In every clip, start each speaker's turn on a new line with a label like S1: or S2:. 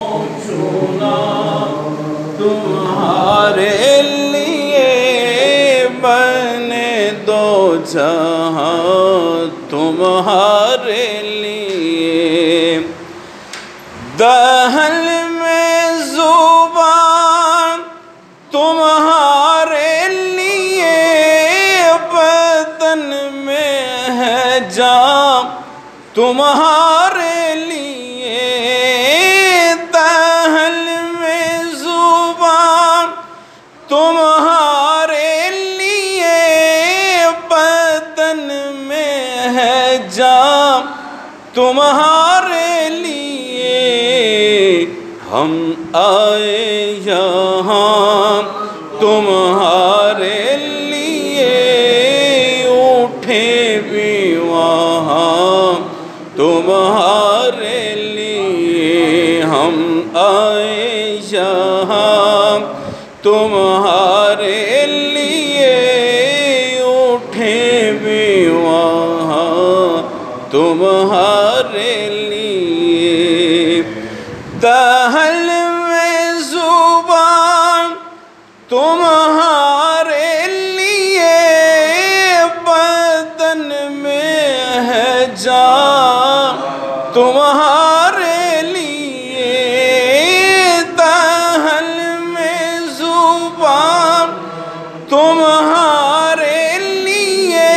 S1: چنا تمہارے لیے بنے دو جہاں تمہارے لیے، دہل میں زبان تمہارے لیے، بدن میں ہے جام تمہارے لیے، دہل میں زبان تمہارے لیے، بدن میں ہے جام تمہارے لیے، ہم آئے یہاں تمہارے لیے، اٹھے بھی وہاں تمہارے لیے، ہم آئے یہاں تمہارے لیے، اٹھے بھی وہاں تمہارے لیے، دہل میں زبان تمہارے لیے، بدن میں ہے جام تمہارے لیے، دہل میں زبان تمہارے لیے،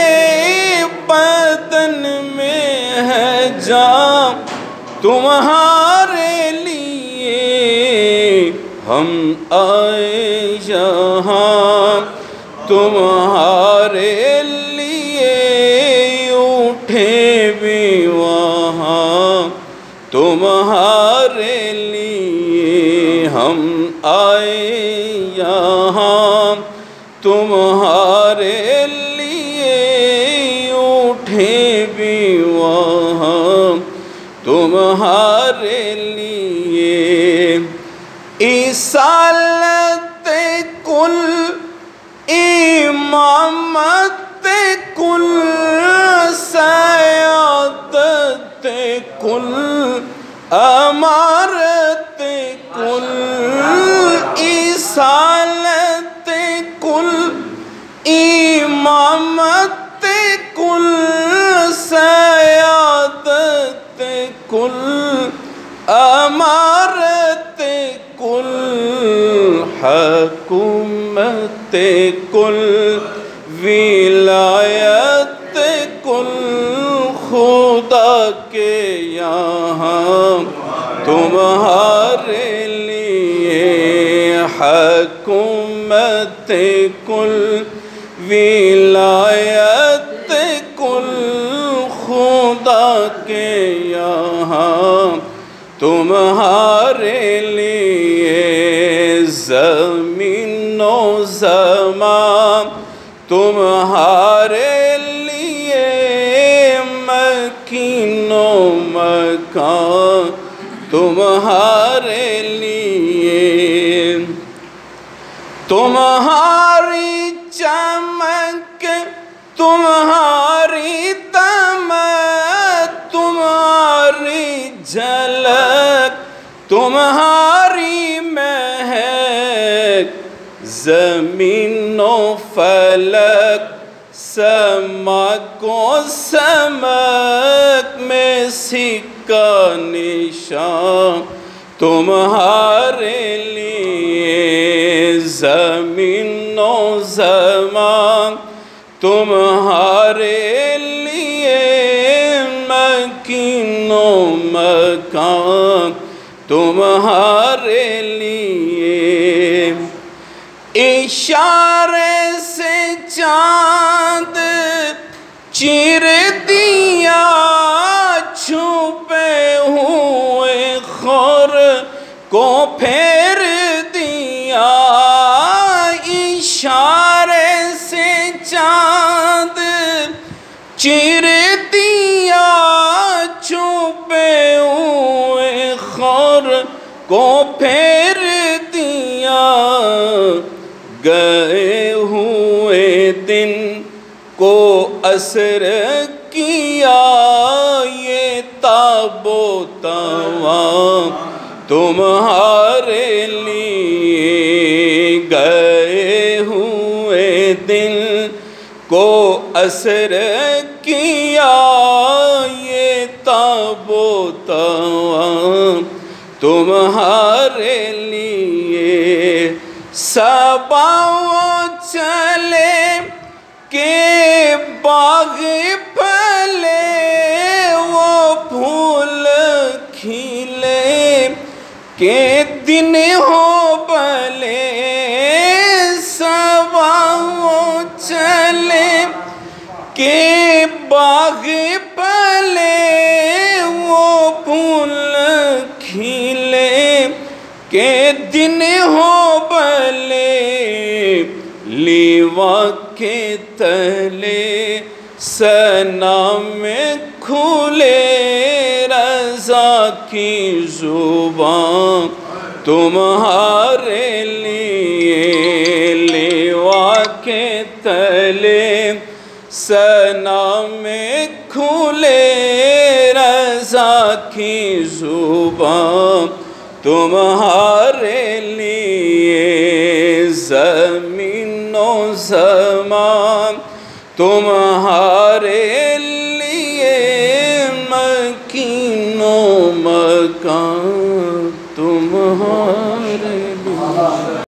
S1: بدن میں ہے جام تمہارے لیے، ہم آئے یہاں تمہارے لیے، اٹھے بھی وہاں تمہارے لیے، ہم آئے یہاں تمہارے لیے، اٹھے بھی وہاں تمہارے لیے، اصالت کل امامت کل سیادت کل امارت کل، اصالت کل امامت کل سیادت کل امارت کل، حکومت کل ولایت کل، خدا کے یہاں تمہارے لیے، حکومت کل ولایت کل، خدا کے یہاں تمہارے لیے، زمین و زمان تمہارے لیے، مکین و مکان تمہارے لیے، تمہاری چمک تمہاری دمک تمہاری جھلک تمہاری مہک، زمین و فلک سمک و سمک میں سکہ نشان تمہارے لیے، زمین و زمان تمہارے لیے، مکین و مکان تمہارے لیے، اشارے سے چاند چیر دیا، چھپے ہوئے خور کو پھیر دیا، اشارے سے چاند چیر دیا، چھپے ہوئے خور کو پھیر دیا، گئے ہوئے دن کو اثر کیا، یہ تاب و توان تمہارے لیے گئے ہوئے دن کو اثر کیا یہ تاب و توام تمہارے لیے صبا چلے کہ باغ پھلے وہ پھول کھلے کہ دن ہو بھلے صبا چلے کہ باغ پھلے وہ پھول کھلے کہ دن ہو بھلے لیوا کے تلے ثنا میں کھلے رضا کی زبان تمہارے لیے لیوا کے تلے ثنا میں کھلے رضا کی زبان تمہارے لیے زمین و زمان تمہارے لیے مکین و مکان